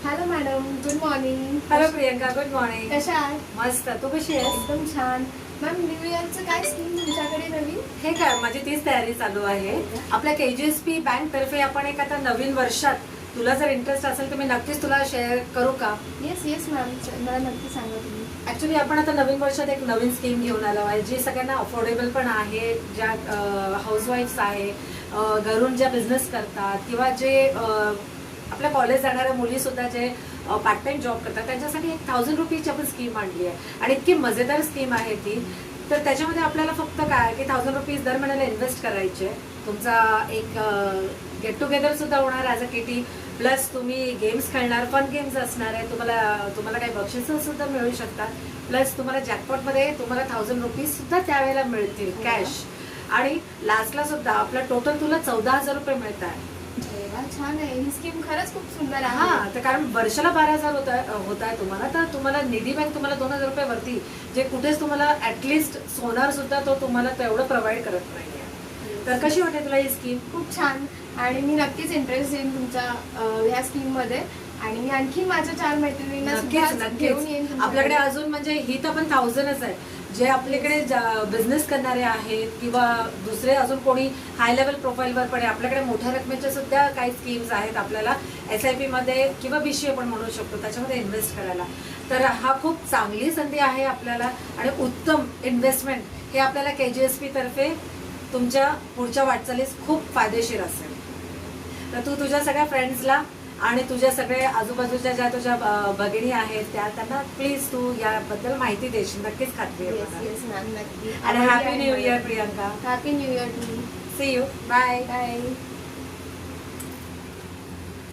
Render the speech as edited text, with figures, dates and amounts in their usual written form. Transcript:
Hello madam, good morning. Hello Priyanka, good morning. कशा आहात? मस्त. तू कशी आहेस? एकदम छान. मॅम, न्यू इयरचं काय स्कीम तुमच्याकडे नवीन? हे काय, माझी तीच तयारी चालू आहे. आपल्या KGSP बँक तर्फे आपण एक आता नवीन वर्षात तुला जर इंटरेस्ट असेल तर मी नक्कीच तुला शेअर करू का? येस मॅम, मला नक्की सांगा तुम्ही. ऍक्च्युली आपण आता नवीन वर्षात एक नवीन स्कीम घेऊन आलो आहे जी सगळ्यांना अफोर्डेबल पण आहे. ज्या हाऊसवाईफ्स आहे, घरून ज्या बिझनेस करतात किंवा जे आपल्या कॉलेज जाणाऱ्या मुली सुद्धा जे पार्ट टाइम जॉब करतात त्यांच्यासाठी एक 1000 रुपीजची आपण स्कीम आणली आहे आणि इतकी मजेदार स्कीम आहे ती. तर त्याच्यामध्ये आपल्याला फक्त काय की 1000 रुपीज दर महिन्याला इन्व्हेस्ट करायचे. तुमचा एक गेट टुगेदर सुद्धा होणार ॲज अ किटी, प्लस तुम्ही गेम्स खेळणार, फन गेम्स असणार आहे. तुम्हाला काही बक्षिसं सुद्धा मिळू शकतात. प्लस तुम्हाला जॅकपॉटमध्ये तुम्हाला 1000 रुपीज सुद्धा त्यावेळेला मिळतील कॅश. आणि लास्टला सुद्धा आपला टोटल तुला 14,000 रुपये मिळत आहे. छान आहे ही स्कीम, खरंच खूप सुंदर आहे. हा, तर कारण वर्षाला 12,000 होत आहे तुम्हाला, तर तुम्हाला निधी बँक तुम्हाला 2,000 रुपये वरती, जे कुठेच तुम्हाला ऍटलिस्ट सोनार सुद्धा तो तुम्हाला तेवढं प्रोव्हाइड करत नाहीये. तर कशी वाटते तुला ही स्कीम? खूप छान. आणि मी नक्कीच इंटरेस्ट येईन तुमच्या ह्या स्कीम मध्ये. आणि मी आणखी माझ्या 4 मैत्रिणींना घेऊन येईन. आपल्याकडे अजून म्हणजे ही तर पण 1000च आहे. जे आपल्याकडे बिझनेस करणारे आहेत किंवा दुसरे अजून कोणी हाय लेवल प्रोफाईलवर पण आहे, आपल्याकडे मोठ्या रकमेच्या सुद्धा काही स्कीम्स आहेत आपल्याला SIP मध्ये किंवा BCA पण म्हणू शकतो त्याच्यामध्ये इन्व्हेस्ट करायला. तर हा खूप चांगली संधी आहे आपल्याला आणि उत्तम इन्व्हेस्टमेंट हे आपल्याला KGSP तर्फे तुमच्या पुढच्या वाटचालीस खूप फायदेशीर असेल. तर तू तुझ्या सगळ्या फ्रेंड्सला आणि तुझ्या सगळे आजूबाजूच्या ज्या तुझ्या भगिनी आहेत त्यांना प्लीज तू याबद्दल माहिती देशील, नक्कीच खात्री आहे. येस मॅम, नक्की. आणि happy new year Priyanka. Happy new year too. See you. Bye. Bye.